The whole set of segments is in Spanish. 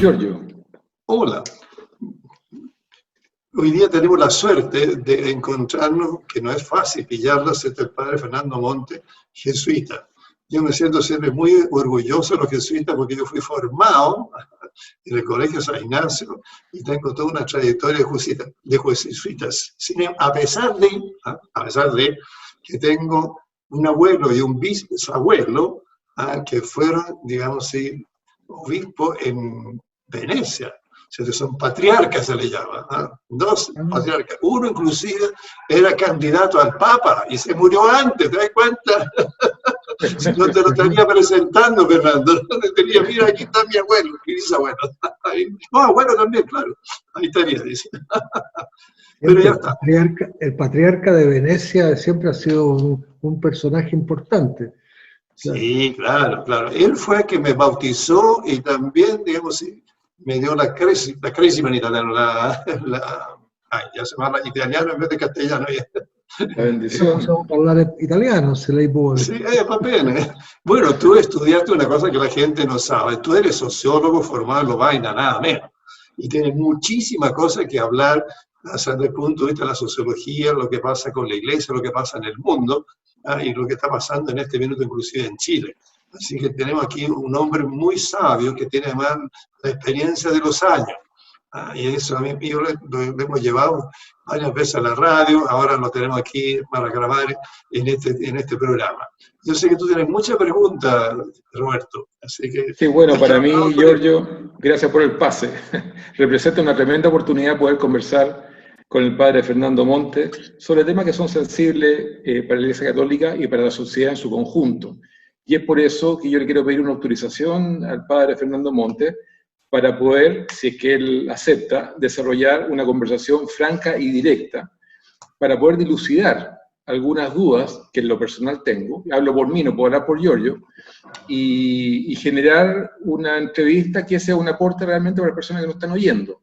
Giorgio. Hola. Hoy día tenemos la suerte de encontrarnos, que no es fácil pillarlas, entre el padre Fernando Monte, jesuita. Yo me siento siempre muy orgulloso de los jesuitas porque yo fui formado en el Colegio San Ignacio y tengo toda una trayectoria de jesuitas. A pesar de que tengo un abuelo y un bisabuelo que fueron, digamos así, obispos en Venecia. O sea, son patriarcas, se le llama. Dos patriarcas. Uno, inclusive, era candidato al Papa y se murió antes, ¿te das cuenta? Si no te lo estaría presentando, Fernando. Tenía, mira, aquí está mi abuelo, mi bisabuelo. No, abuelo también, claro. Ahí estaría, dice. Pero ya está. El patriarca de Venecia siempre ha sido un personaje importante. Claro. Sí, claro, claro. Él fue el que me bautizó y también, digamos, me dio la cresima en italiano, ya se llama italiano en vez de castellano. La bendición. Vamos a hablar italiano, se lei vuole. Sí, va bene. Bueno, tú estudiaste una cosa que la gente no sabe. Tú eres sociólogo formado en Lovaina, nada menos. Y tienes muchísimas cosas que hablar desde el punto de vista de la sociología, lo que pasa con la iglesia, lo que pasa en el mundo, y lo que está pasando en este minuto inclusive en Chile. Así que tenemos aquí un hombre muy sabio que tiene además la experiencia de los años. Y eso a mí lo hemos llevado varias veces a la radio, ahora lo tenemos aquí para grabar en este programa. Yo sé que tú tienes muchas preguntas, Roberto. Así que, sí, bueno, para mí, Giorgio, gracias por el pase. Representa una tremenda oportunidad poder conversar con el padre Fernando Monte sobre temas que son sensibles para la Iglesia Católica y para la sociedad en su conjunto. Y es por eso que yo le quiero pedir una autorización al padre Fernando Monte para poder, si es que él acepta, desarrollar una conversación franca y directa para poder dilucidar algunas dudas que en lo personal tengo, hablo por mí, no puedo hablar por Giorgio, y generar una entrevista que sea un aporte realmente para las personas que nos están oyendo.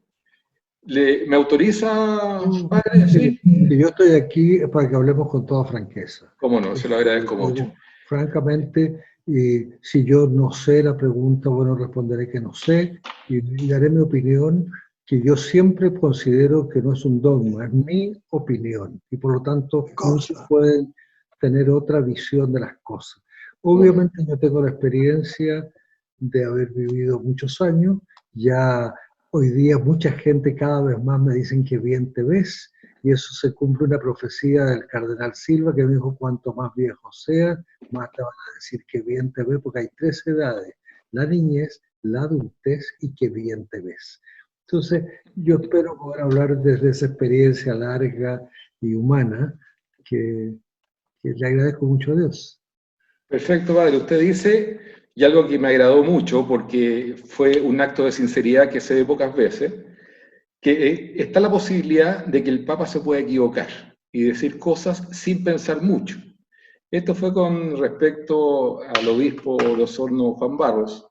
¿Me autoriza, padre? ¿Sí? Yo estoy aquí para que hablemos con toda franqueza. Cómo no, se lo agradezco mucho. Francamente, si yo no sé la pregunta, bueno, responderé que no sé y daré mi opinión, que yo siempre considero que no es un dogma, es mi opinión y por lo tanto muchos pueden tener otra visión de las cosas. Obviamente yo tengo la experiencia de haber vivido muchos años, ya hoy día mucha gente cada vez más me dicen que bien te ves, y eso se cumple una profecía del cardenal Silva que me dijo: cuanto más viejo seas, más te van a decir que bien te ves, porque hay 3 edades: la niñez, la adultez y que bien te ves. Entonces, yo espero poder hablar desde esa experiencia larga y humana que le agradezco mucho a Dios. Perfecto, padre. Usted dice, y algo que me agradó mucho, porque fue un acto de sinceridad que se ve pocas veces, que está la posibilidad de que el Papa se pueda equivocar y decir cosas sin pensar mucho. Esto fue con respecto al obispo de Osorno, Juan Barros,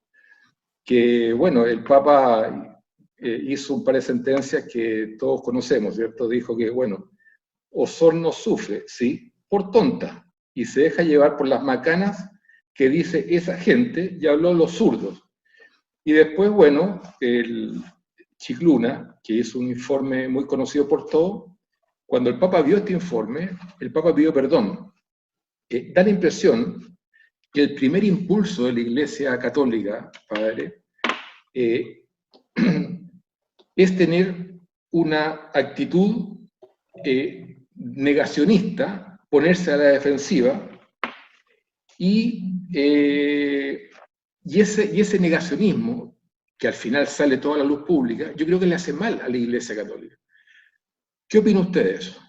que, bueno, el Papa hizo un par de sentencias que todos conocemos, ¿cierto? Dijo que, bueno, Osorno sufre, ¿sí?, por tonta, y se deja llevar por las macanas que dice esa gente, y habló los zurdos. Y después, bueno, el Chicluna, que hizo un informe muy conocido por todos, cuando el Papa vio este informe, el Papa pidió perdón. Da la impresión que el primer impulso de la Iglesia Católica, padre, es tener una actitud negacionista, ponerse a la defensiva, y ese negacionismo, que al final sale toda la luz pública, yo creo que le hace mal a la Iglesia Católica. ¿Qué opina usted de eso?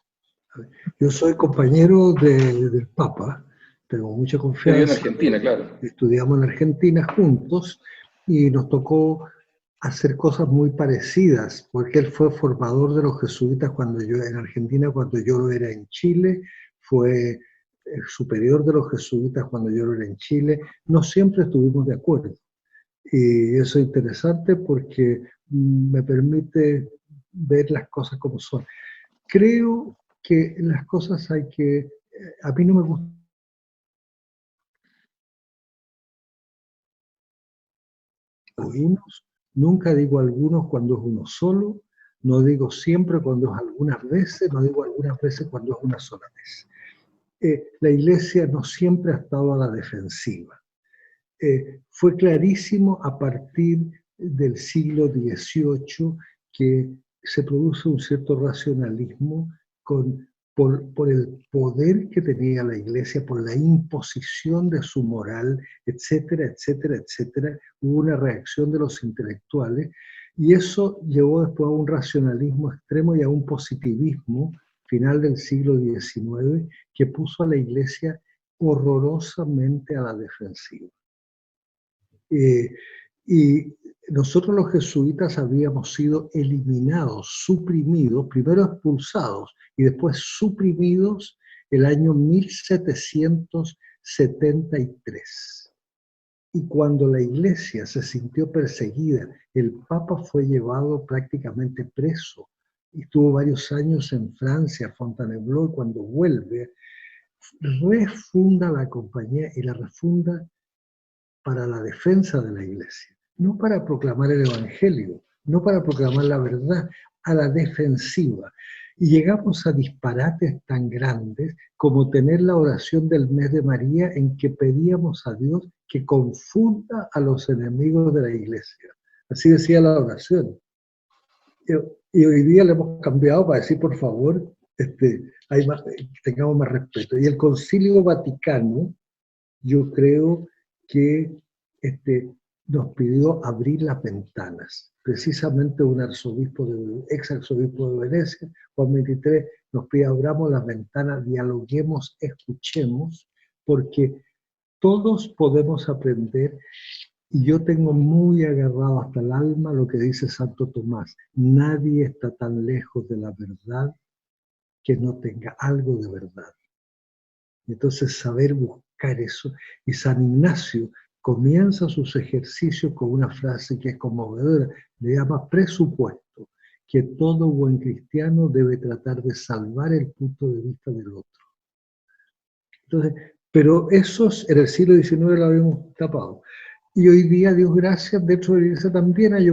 Yo soy compañero del Papa, tengo mucha confianza. En Argentina, claro. Estudiamos en Argentina juntos y nos tocó hacer cosas muy parecidas, porque él fue formador de los jesuitas en Argentina cuando yo era en Chile, fue el superior de los jesuitas cuando yo era en Chile. No siempre estuvimos de acuerdo. Y eso es interesante porque me permite ver las cosas como son. Creo que las cosas hay que... A mí no me gusta algunos, Nunca digo algunos cuando es uno solo, no digo siempre cuando es algunas veces, no digo algunas veces cuando es una sola vez. La Iglesia no siempre ha estado a la defensiva. Fue clarísimo a partir del siglo XVIII que se produce un cierto racionalismo por el poder que tenía la Iglesia, por la imposición de su moral, etcétera, etcétera, etcétera. Hubo una reacción de los intelectuales y eso llevó después a un racionalismo extremo y a un positivismo final del siglo XIX que puso a la Iglesia horrorosamente a la defensiva. Y nosotros los jesuitas habíamos sido eliminados, suprimidos, primero expulsados y después suprimidos el año 1773. Y cuando la Iglesia se sintió perseguida, el Papa fue llevado prácticamente preso y estuvo varios años en Francia, Fontainebleau, y cuando vuelve, refunda la compañía y la refunda para la defensa de la Iglesia, no para proclamar el Evangelio, no para proclamar la verdad, a la defensiva. Y llegamos a disparates tan grandes como tener la oración del mes de María en que pedíamos a Dios que confunda a los enemigos de la Iglesia. Así decía la oración. Y hoy día le hemos cambiado para decir, por favor, tengamos más respeto. Y el Concilio Vaticano, yo creo que nos pidió abrir las ventanas. Precisamente un ex arzobispo de Venecia, Juan XXIII, nos pide abramos las ventanas, dialoguemos, escuchemos, porque todos podemos aprender. Y yo tengo muy agarrado hasta el alma lo que dice Santo Tomás: nadie está tan lejos de la verdad que no tenga algo de verdad. Entonces saber buscar eso. Y San Ignacio comienza sus ejercicios con una frase que es conmovedora, le llama presupuesto, que todo buen cristiano debe tratar de salvar el punto de vista del otro. Entonces, pero esos en el siglo XIX lo habíamos tapado. Y hoy día, Dios gracias, dentro de la Iglesia también hay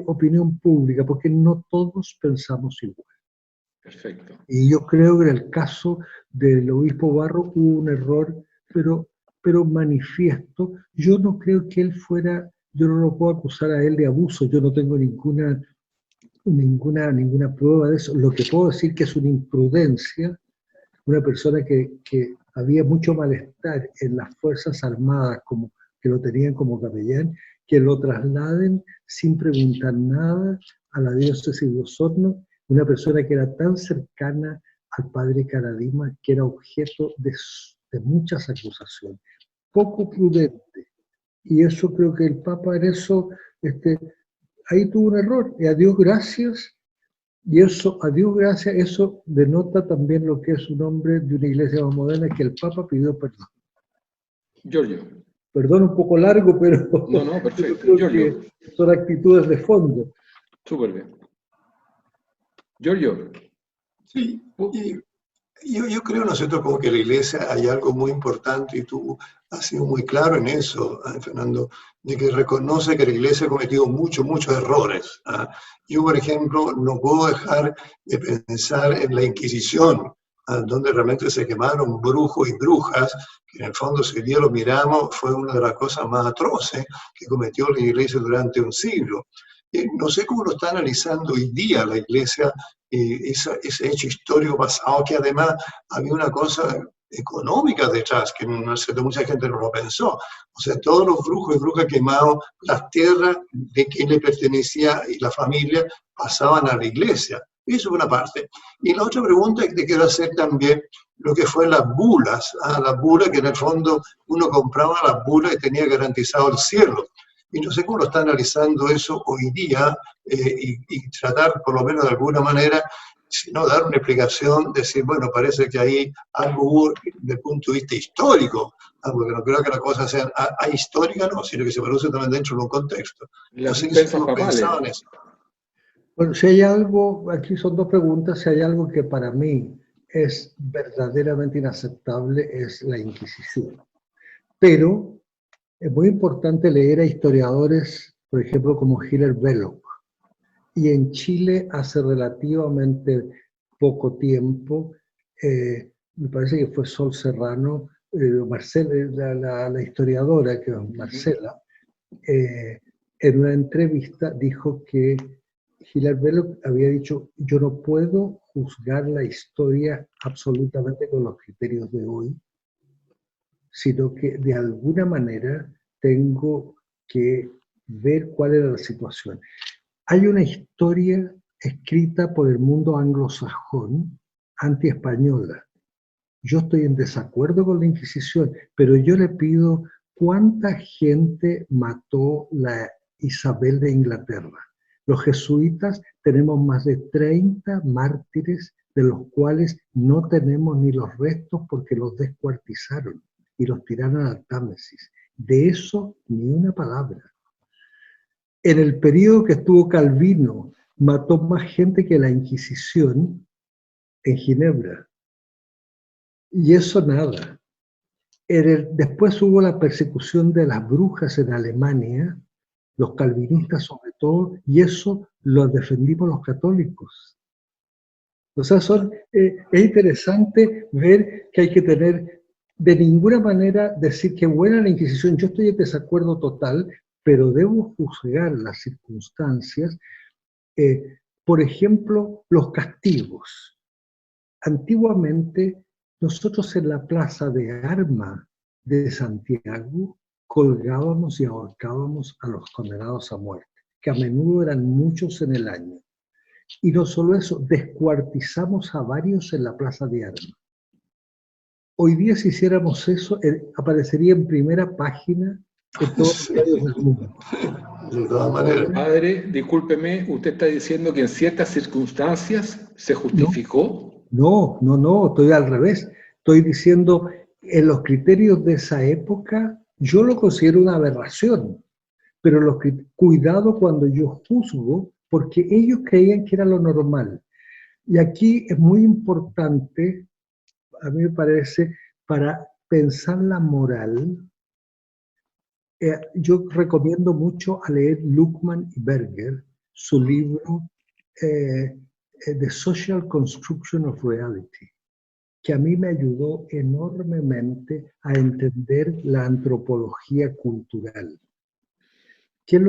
opinión pública, porque no todos pensamos igual. Perfecto. Y yo creo que en el caso del obispo Barro hubo un error, pero manifiesto. Yo no creo que él fuera, yo no lo puedo acusar a él de abuso, yo no tengo ninguna prueba de eso. Lo que puedo decir que es una imprudencia, una persona que había mucho malestar en las Fuerzas Armadas, como que lo tenían como capellán, que lo trasladen sin preguntar nada a la diócesis de Osorno, una persona que era tan cercana al padre Caradima, que era objeto de muchas acusaciones, poco prudente. Y eso creo que el Papa en eso, ahí tuvo un error, y a Dios gracias, y eso, a Dios gracias, eso denota también lo que es un hombre de una iglesia más moderna, que el Papa pidió perdón. Giorgio. Perdón un poco largo, pero no, perfecto. creo Giorgio. que son actitudes de fondo. Súper bien. Giorgio. Sí, yo creo, ¿no es cierto?, como que en la Iglesia hay algo muy importante, y tú has sido muy claro en eso, Fernando, de que reconoce que la Iglesia ha cometido muchos errores. Yo, por ejemplo, no puedo dejar de pensar en la Inquisición, donde realmente se quemaron brujos y brujas, que en el fondo, si hoy día lo miramos, fue una de las cosas más atroces que cometió la Iglesia durante un siglo. No sé cómo lo está analizando hoy día la Iglesia, ese hecho histórico pasado, que además había una cosa económica detrás, que no sé, mucha gente no lo pensó. O sea, todos los brujos y brujas quemados, las tierras de quien le pertenecía y la familia pasaban a la Iglesia. Eso es una parte. Y la otra pregunta que te quiero hacer también, lo que fue las bulas, las bulas que en el fondo uno compraba las bulas y tenía garantizado el cielo. Y no sé cómo lo está analizando eso hoy día, y tratar, por lo menos de alguna manera, si no dar una explicación, decir, bueno, parece que hay algo hubo desde el punto de vista histórico, porque no creo que la cosa sea ahistórica, no, sino que se produce también dentro de un contexto. Las Así que dispensas si papales. pensaban eso. Bueno, si hay algo, aquí son dos preguntas, si hay algo que para mí es verdaderamente inaceptable, es la Inquisición. Pero es muy importante leer a historiadores por ejemplo, como Hilaire Belloc. Y en Chile, hace relativamente poco tiempo, me parece que fue Sol Serrano, Marcela, la historiadora, que es Marcela, en una entrevista dijo que Hilaire Belloc había dicho: yo no puedo juzgar la historia absolutamente con los criterios de hoy, sino que de alguna manera tengo que ver cuál era la situación. Hay una historia escrita por el mundo anglosajón, anti-española. Yo estoy en desacuerdo con la Inquisición, pero yo le pido cuánta gente mató la Isabel de Inglaterra. Los jesuitas tenemos más de 30 mártires, de los cuales no tenemos ni los restos porque los descuartizaron y los tiraron al Támesis. De eso ni una palabra. En el periodo que estuvo Calvino, mató más gente que la Inquisición en Ginebra. Y eso nada. Después hubo la persecución de las brujas en Alemania, los calvinistas sobre todo, y eso lo defendimos los católicos. O sea, es interesante ver que hay que tener, de ninguna manera decir que buena la Inquisición. Yo estoy en desacuerdo total, pero debo juzgar las circunstancias. Por ejemplo, los castigos. Antiguamente, nosotros en la plaza de Armas de Santiago colgábamos y ahorcábamos a los condenados a muerte, que a menudo eran muchos en el año. Y no solo eso, descuartizamos a varios en la plaza de Armas. Hoy día, si hiciéramos eso, aparecería en primera página en todos los diarios del mundo. De todas maneras. Padre, discúlpeme, ¿usted está diciendo que en ciertas circunstancias se justificó? No, estoy al revés. Estoy diciendo, en los criterios de esa época, yo lo considero una aberración. Pero cuidado cuando yo juzgo, porque ellos creían que era lo normal. Y aquí es muy importante, a mí me parece, para pensar la moral. Yo recomiendo mucho a leer Luckmann y Berger, su libro The Social Construction of Reality, que a mí me ayudó enormemente a entender la antropología cultural. ¿Qué es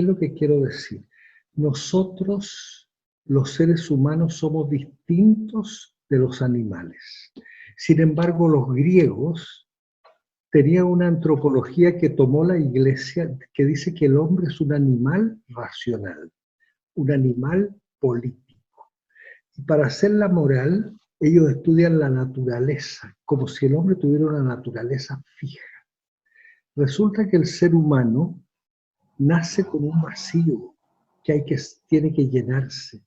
lo que quiero decir? Nosotros, los seres humanos, somos distintos de los animales. Sin embargo, los griegos tenían una antropología que tomó la Iglesia, que dice que el hombre es un animal racional, un animal político. Y para hacer la moral, ellos estudian la naturaleza, como si el hombre tuviera una naturaleza fija. Resulta que el ser humano nace con un vacío que tiene que llenarse.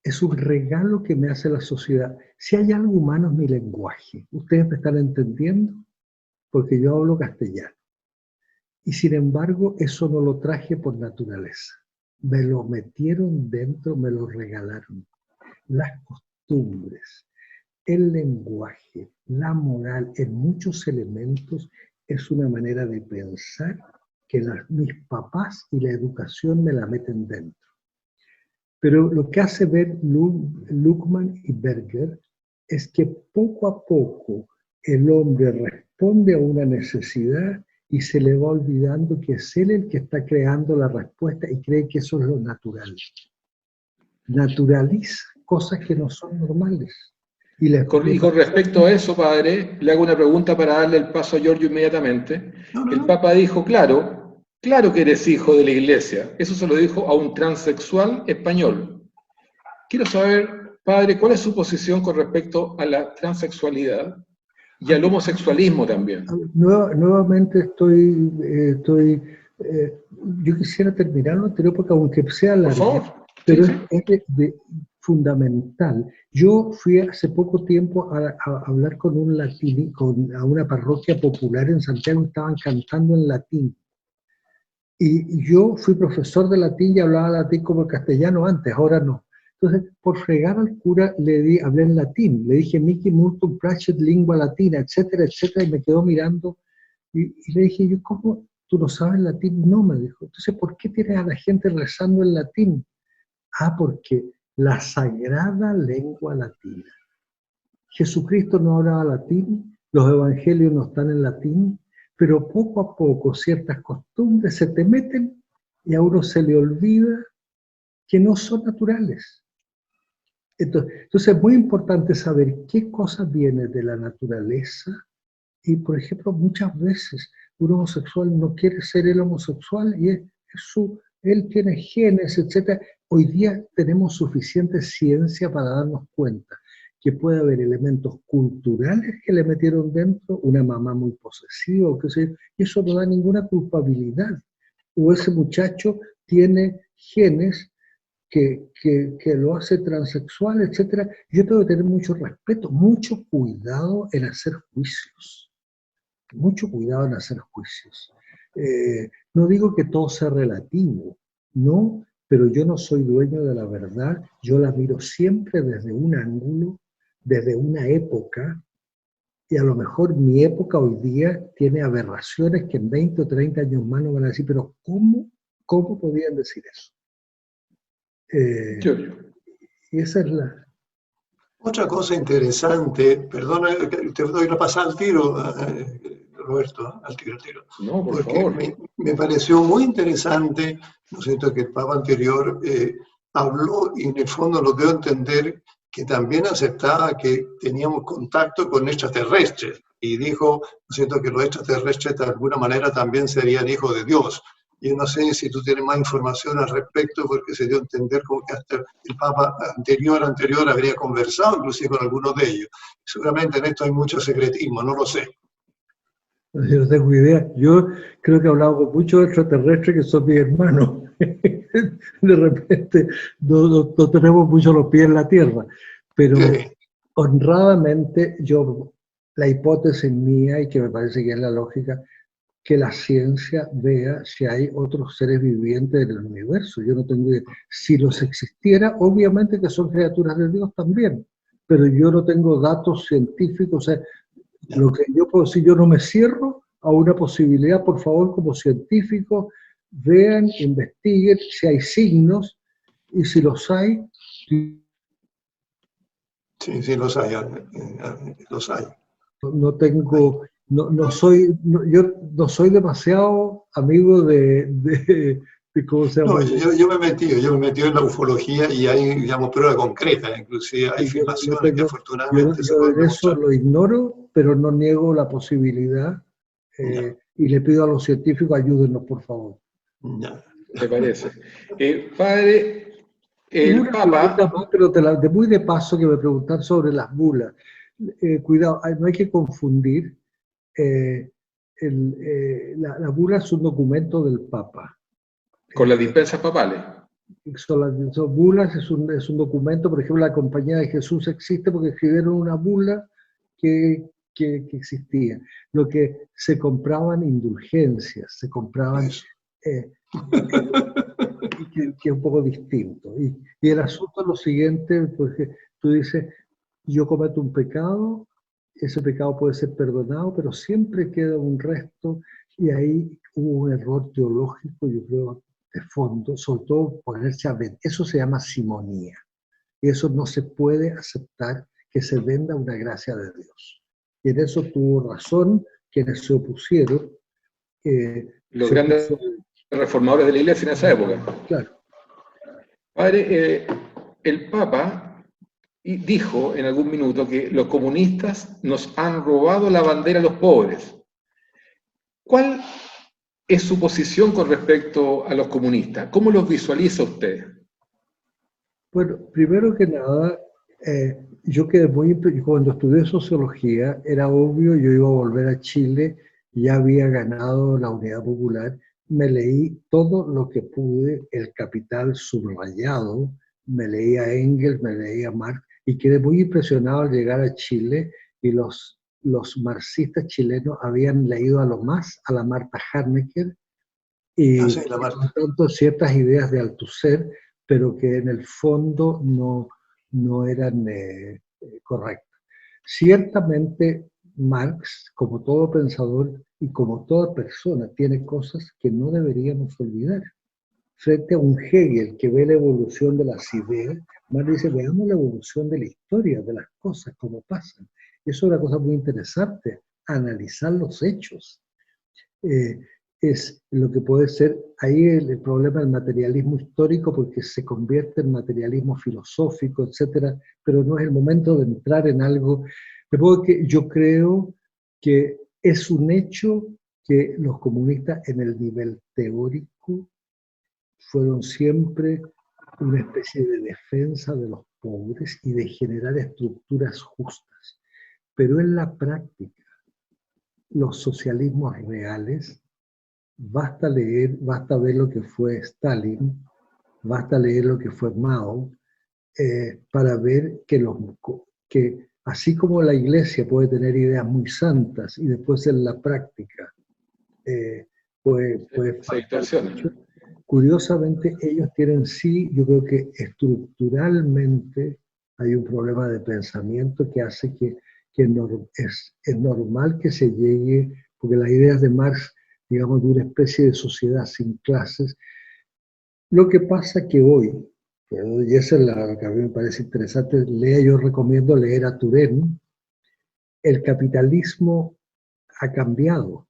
Es un regalo que me hace la sociedad. Si hay algo humano es mi lenguaje. ¿Ustedes me están entendiendo? Porque yo hablo castellano. Y sin embargo, eso no lo traje por naturaleza. Me lo metieron dentro, me lo regalaron. Las costumbres, el lenguaje, la moral, en muchos elementos, es una manera de pensar que mis papás y la educación me la meten dentro. Pero lo que hace ver Luckmann y Berger es que poco a poco el hombre responde a una necesidad y se le va olvidando que es él el que está creando la respuesta y cree que eso es lo natural. Naturaliza cosas que no son normales. Y con respecto a eso, padre, le hago una pregunta para darle el paso a Giorgio inmediatamente. El Papa dijo, claro que eres hijo de la Iglesia. Eso se lo dijo a un transexual español. Quiero saber, padre, ¿cuál es su posición con respecto a la transexualidad y al homosexualismo también? Nuevamente yo quisiera terminar lo anterior porque aunque sea largo, por favor. Pero es fundamental. Yo fui hace poco tiempo a hablar con un latín, a una parroquia popular en Santiago, estaban cantando en latín. Y yo fui profesor de latín y hablaba latín como el castellano antes, ahora no. Entonces, por fregar al cura, hablé en latín. Le dije, Mihi multum placet lingua latina, etcétera, etcétera, y me quedó mirando. Y le dije, ¿cómo ¿tú no sabes latín? No, me dijo. Entonces, ¿por qué tienes a la gente rezando en latín? Ah, porque la sagrada lengua latina. Jesucristo no hablaba latín, los evangelios no están en latín, pero poco a poco ciertas costumbres se te meten y a uno se le olvida que no son naturales. Entonces es muy importante saber qué cosa viene de la naturaleza y, por ejemplo, muchas veces un homosexual no quiere ser el homosexual y él tiene genes, etc. Hoy día tenemos suficiente ciencia para darnos cuenta que puede haber elementos culturales que le metieron dentro, una mamá muy posesiva, o qué sé yo, y eso no da ninguna culpabilidad. O ese muchacho tiene genes que lo hace transexual, etc. Yo tengo que tener mucho respeto, mucho cuidado en hacer juicios. Mucho cuidado en hacer juicios. No digo que todo sea relativo, no, pero yo no soy dueño de la verdad, yo la miro siempre desde un ángulo, desde una época, y a lo mejor mi época hoy día tiene aberraciones que en 20 o 30 años más no van a decir, pero ¿cómo podían decir eso? Y esa es la... Otra cosa interesante, perdona, te doy la pasada al tiro, Roberto, al tiro. No, por porque favor. me pareció muy interesante, ¿no es cierto?, que el Papa anterior habló y en el fondo nos dio a entender que también aceptaba que teníamos contacto con extraterrestres y dijo, ¿no es cierto?, que los extraterrestres de alguna manera también serían hijos de Dios. Yo no sé si tú tienes más información al respecto, porque se dio a entender como que hasta el Papa anterior habría conversado inclusive con algunos de ellos. Seguramente en esto hay mucho secretismo, no lo sé. Yo no tengo idea. Yo creo que he hablado con muchos extraterrestres que son mis hermanos. De repente no tenemos mucho los pies en la tierra. Pero honradamente la hipótesis mía, y que me parece que es la lógica, que la ciencia vea si hay otros seres vivientes en el universo. Yo no tengo idea. Si los existiera, obviamente que son criaturas de Dios también, pero yo no tengo datos científicos. O sea, lo que yo puedo decir, yo no me cierro a una posibilidad, por favor, como científicos, vean, investiguen si hay signos, y si los hay... Sí, los hay, los hay. No tengo... yo no soy demasiado amigo de ¿cómo se llama? No, yo me he metido en la ufología y hay, digamos, pruebas concretas, inclusive hay filmaciones que afortunadamente se pueden eso demostrar. lo ignoro, pero no niego la posibilidad y le pido a los científicos, ayúdennos, por favor. ¿Te parece? Padre, el Papa... Más, pero muy de paso que me preguntan sobre las bulas. Cuidado, no hay que confundir. La bula es un documento del Papa. Con las dispensas papales. Son bulas, es un documento, por ejemplo, la Compañía de Jesús existe porque escribieron una bula que existía. Lo que se compraban indulgencias, se compraban... que es un poco distinto. Y el asunto es lo siguiente, porque tú dices, yo cometo un pecado, ese pecado puede ser perdonado, pero siempre queda un resto, y ahí hubo un error teológico, yo creo, de fondo, sobre todo ponerse a vender. Eso se llama simonía. Y eso no se puede aceptar, que se venda una gracia de Dios. Y en eso tuvo razón quienes se opusieron. Los grandes reformadores de la Iglesia en esa época. Claro. Padre, el Papa dijo en algún minuto que los comunistas nos han robado la bandera a los pobres. ¿Cuál es su posición con respecto a los comunistas? ¿Cómo los visualiza usted? Bueno, primero que nada, yo quedé cuando estudié sociología, era obvio, yo iba a volver a Chile, ya había ganado la Unidad Popular, me leí todo lo que pude, El Capital subrayado, me leí a Engels, me leí a Marx, y quedé muy impresionado al llegar a Chile, y los marxistas chilenos habían leído a la Marta Harnecker, y por tanto ciertas ideas de Althusser, pero que en el fondo no eran correctas. Ciertamente Marx, como todo pensador y como toda persona, tiene cosas que no deberíamos olvidar. Frente a un Hegel que ve la evolución de las ideas, Marx dice, veamos la evolución de la historia, de las cosas, cómo pasan. Y eso es una cosa muy interesante, analizar los hechos. Es lo que puede ser ahí el problema del materialismo histórico, porque se convierte en materialismo filosófico, etcétera, pero no es el momento de entrar en algo. Yo creo que es un hecho que los comunistas en el nivel teórico fueron siempre una especie de defensa de los pobres y de generar estructuras justas. Pero en la práctica, los socialismos reales, basta ver lo que fue Stalin, basta leer lo que fue Mao, para ver que así como la Iglesia puede tener ideas muy santas y después en la práctica puede faltar mucho, curiosamente ellos tienen yo creo que estructuralmente hay un problema de pensamiento que hace que es normal que se llegue, porque las ideas de Marx, digamos, de una especie de sociedad sin clases. Lo que pasa que hoy, y esa es lo que a mí me parece interesante, yo recomiendo leer a Turén, el capitalismo ha cambiado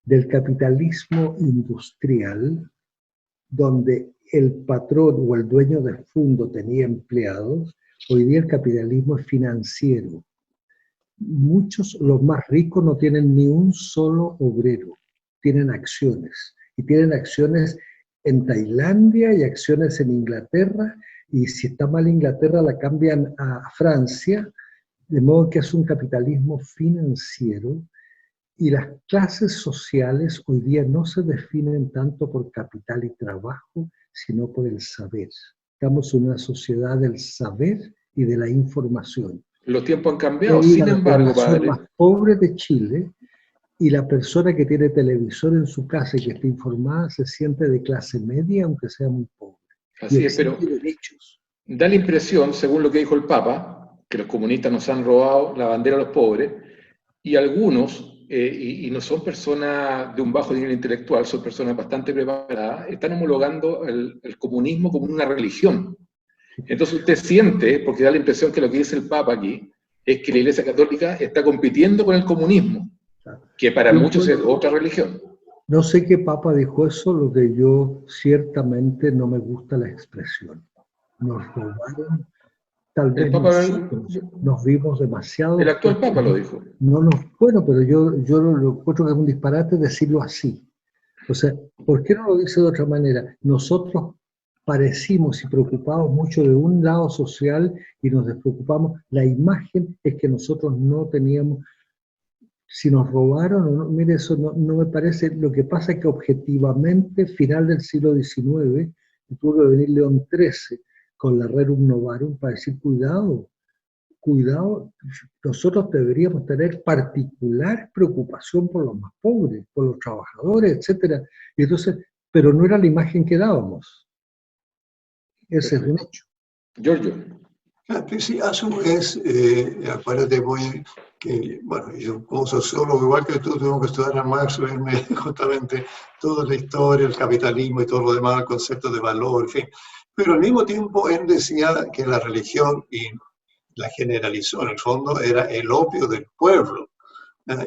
del capitalismo industrial, donde el patrón o el dueño del fondo tenía empleados, hoy día el capitalismo es financiero. Los más ricos no tienen ni un solo obrero, tienen acciones. Y tienen acciones en Tailandia y acciones en Inglaterra, y si está mal Inglaterra la cambian a Francia, de modo que es un capitalismo financiero, y las clases sociales hoy día no se definen tanto por capital y trabajo, sino por el saber. Estamos en una sociedad del saber y de la información. Los tiempos han cambiado, sin embargo, padre. La más pobre de Chile, y la persona que tiene televisor en su casa y que está informada se siente de clase media, aunque sea muy pobre. Así es, pero da la impresión, según lo que dijo el Papa, que los comunistas nos han robado la bandera a los pobres, y algunos, y no son personas de un bajo nivel intelectual, son personas bastante preparadas, están homologando el comunismo como una religión. Entonces usted siente, porque da la impresión que lo que dice el Papa aquí, es que la Iglesia Católica está compitiendo con el comunismo, que para muchos es otra religión. No sé qué Papa dijo eso, lo que yo ciertamente no me gusta la expresión. Nos robaron, tal vez nosotros nos vimos demasiado. El actual Papa lo dijo. Bueno, pero yo lo encuentro que es un disparate decirlo así. O sea, ¿por qué no lo dice de otra manera? Nosotros parecimos y preocupamos mucho de un lado social y nos despreocupamos. La imagen es que nosotros no teníamos, si nos robaron o no, mire, eso no me parece. Lo que pasa es que objetivamente, final del siglo XIX, tuvo que venir León XIII con la Rerum Novarum para decir, cuidado, nosotros deberíamos tener particular preocupación por los más pobres, por los trabajadores, etc. Y entonces, pero no era la imagen que dábamos. Ese es un hecho. Giorgio. Sí, a su vez, acuérdate, bueno, yo como sociólogo, igual que tú, tengo que estudiar a Marx, verme justamente toda la historia, el capitalismo y todo lo demás, el concepto de valor, en fin. Pero al mismo tiempo, él decía que la religión, y la generalizó en el fondo, era el opio del pueblo.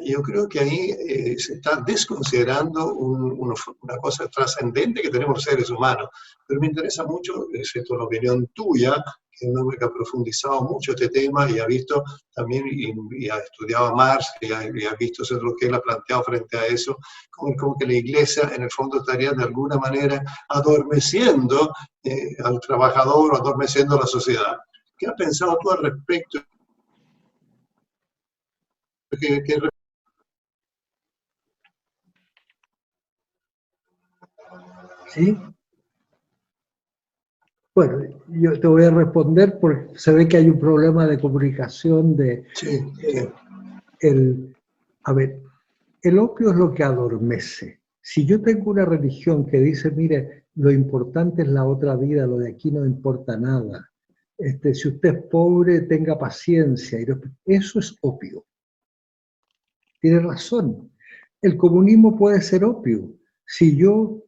Yo creo que ahí se está desconsiderando una cosa trascendente que tenemos los seres humanos. Pero me interesa mucho, excepto la opinión tuya, que es un hombre que ha profundizado mucho este tema y ha visto también, y ha estudiado a Marx, y ha visto lo que él ha planteado frente a eso, como que la Iglesia en el fondo estaría de alguna manera adormeciendo al trabajador o adormeciendo a la sociedad. ¿Qué has pensado tú al respecto? ¿Sí? Bueno, yo te voy a responder porque se ve que hay un problema de comunicación a ver, el opio es lo que adormece. Si yo tengo una religión que dice, mire, lo importante es la otra vida, lo de aquí no importa nada. Si usted es pobre, tenga paciencia. Eso es opio. tiene razón. El comunismo puede ser opio. Si yo,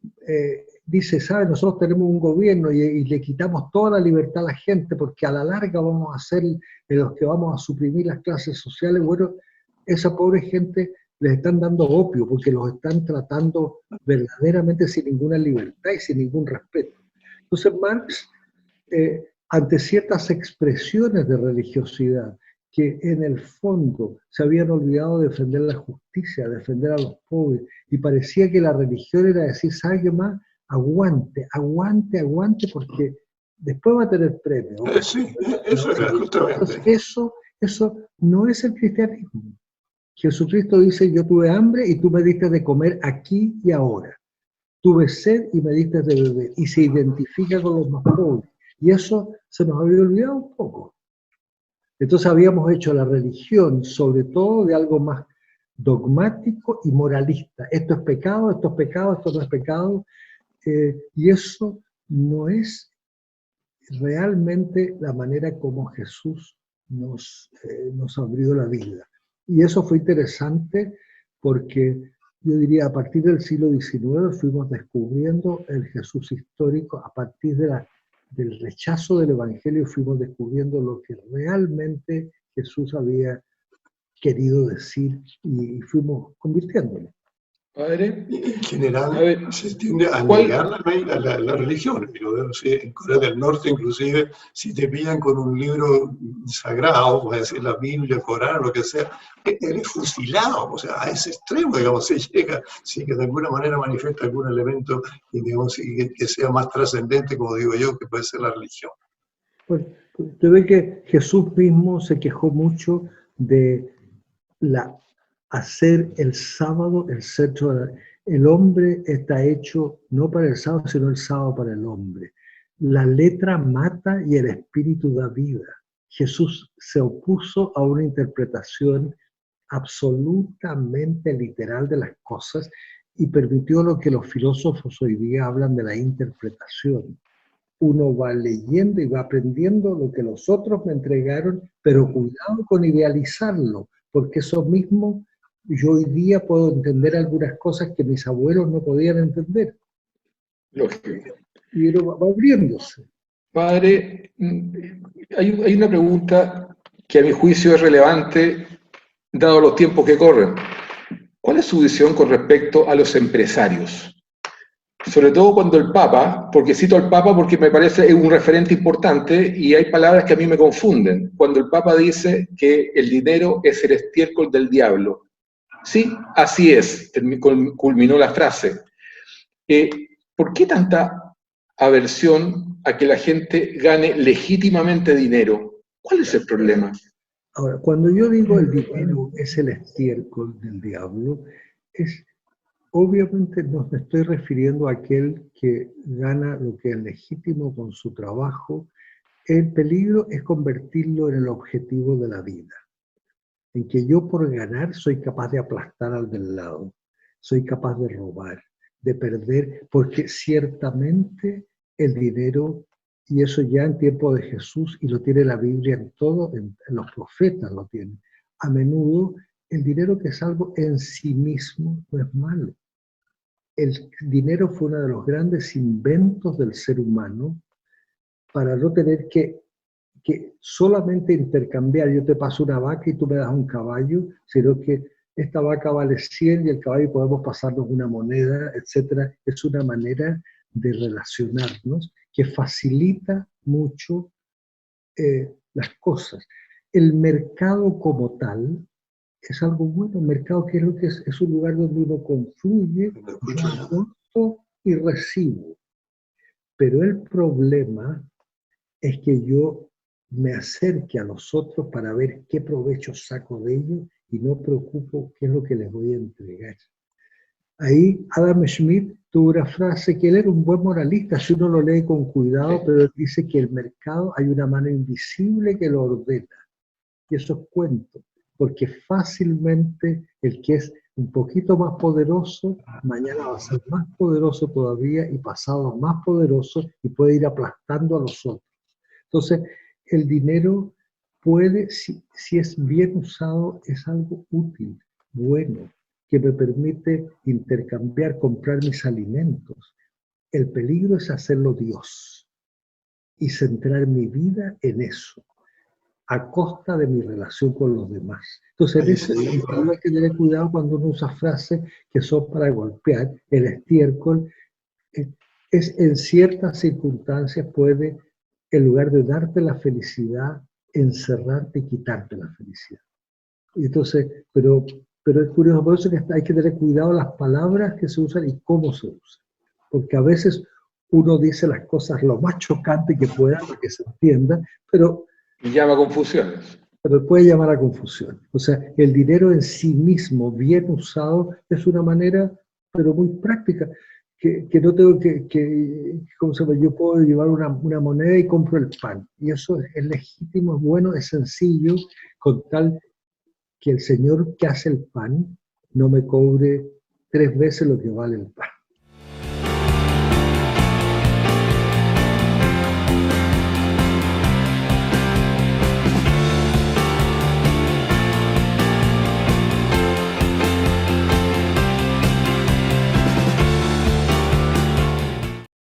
dice, ¿sabe? Nosotros tenemos un gobierno y le quitamos toda la libertad a la gente porque a la larga vamos a ser los que vamos a suprimir las clases sociales. Bueno, esa pobre gente les están dando opio porque los están tratando verdaderamente sin ninguna libertad y sin ningún respeto. Entonces Marx, ante ciertas expresiones de religiosidad que en el fondo se habían olvidado de defender la justicia, defender a los pobres, y parecía que la religión era decir, ¿sabe qué más? Aguante, aguante, aguante, porque después va a tener premio. Sí, eso era justamente. Eso no es el cristianismo. Jesucristo dice, yo tuve hambre y tú me diste de comer aquí y ahora. Tuve sed y me diste de beber. Y se identifica con los más pobres. Y eso se nos había olvidado un poco. Entonces habíamos hecho la religión, sobre todo, de algo más dogmático y moralista. Esto es pecado, esto es pecado, esto no es pecado. Y eso no es realmente la manera como Jesús nos abrió la vida. Y eso fue interesante porque yo diría a partir del siglo XIX fuimos descubriendo el Jesús histórico, a partir del rechazo del Evangelio fuimos descubriendo lo que realmente Jesús había querido decir y fuimos convirtiéndolo. Padre, En general, se tiende a negar la religión. En Corea del Norte, inclusive, si te pillan con un libro sagrado, puede decir la Biblia, el Corán, lo que sea, eres fusilado. O sea, a ese extremo, digamos, se llega, si que de alguna manera manifiesta algún elemento digamos, que sea más trascendente, como digo yo, que puede ser la religión. Pues, usted ve que Jesús mismo se quejó mucho de hacer el sábado el centro de el hombre está hecho no para el sábado, sino el sábado para el hombre. La letra mata y el espíritu da vida. Jesús se opuso a una interpretación absolutamente literal de las cosas y permitió lo que los filósofos hoy día hablan de la interpretación. Uno va leyendo y va aprendiendo lo que los otros me entregaron, pero cuidado con idealizarlo, porque eso mismo yo hoy día puedo entender algunas cosas que mis abuelos no podían entender. Lógico. Y uno va abriéndose. Padre, hay una pregunta que a mi juicio es relevante, dado los tiempos que corren. ¿Cuál es su visión con respecto a los empresarios? Sobre todo cuando el Papa, porque cito al Papa porque me parece un referente importante y hay palabras que a mí me confunden. Cuando el Papa dice que el dinero es el estiércol del diablo. Sí, así es, culminó la frase. ¿Por qué tanta aversión a que la gente gane legítimamente dinero? ¿Cuál es el problema? Ahora, cuando yo digo el dinero es el estiércol del diablo, obviamente no me estoy refiriendo a aquel que gana lo que es legítimo con su trabajo. El peligro es convertirlo en el objetivo de la vida, en que yo por ganar soy capaz de aplastar al del lado, soy capaz de robar, de perder, porque ciertamente el dinero, y eso ya en tiempo de Jesús, y lo tiene la Biblia en todo, en los profetas lo tienen, a menudo el dinero que es algo en sí mismo no es malo. El dinero fue uno de los grandes inventos del ser humano para no tener que solamente intercambiar, yo te paso una vaca y tú me das un caballo, sino que esta vaca vale 100 y el caballo podemos pasarnos una moneda, etc. Es una manera de relacionarnos que facilita mucho las cosas. El mercado como tal es algo bueno. El mercado, ¿qué es lo que es? Es un lugar donde uno confluye, y recibo. Pero el problema es que yo me acerque a los otros para ver qué provecho saco de ellos y no preocupo qué es lo que les voy a entregar. Ahí Adam Smith tuvo una frase que él era un buen moralista, si uno lo lee con cuidado, pero él dice que el mercado hay una mano invisible que lo ordena. Y eso es cuento, porque fácilmente el que es un poquito más poderoso, mañana va a ser más poderoso todavía y pasado más poderoso y puede ir aplastando a los otros. Entonces, el dinero puede, si es bien usado, es algo útil. bueno, que me permite intercambiar, comprar mis alimentos. El peligro es hacerlo Dios y centrar mi vida en eso, a costa de mi relación con los demás. Entonces, en ese sentido hay que tener cuidado cuando uno usa frases que son para golpear. El estiércol es en ciertas circunstancias puede, en lugar de darte la felicidad, encerrarte y quitarte la felicidad. Entonces, pero es curioso, por eso que hay que tener cuidado las palabras que se usan y cómo se usan. Porque a veces uno dice las cosas lo más chocante que pueda para que se entienda, pero Y llama a confusiones. pero puede llamar a confusión. O sea, el dinero en sí mismo, bien usado, es una manera, pero muy práctica, que no tengo ¿cómo se llama? Yo puedo llevar una moneda y compro el pan. Y eso es legítimo, es bueno, es sencillo, con tal que el señor que hace el pan no me cobre 3 veces lo que vale el pan.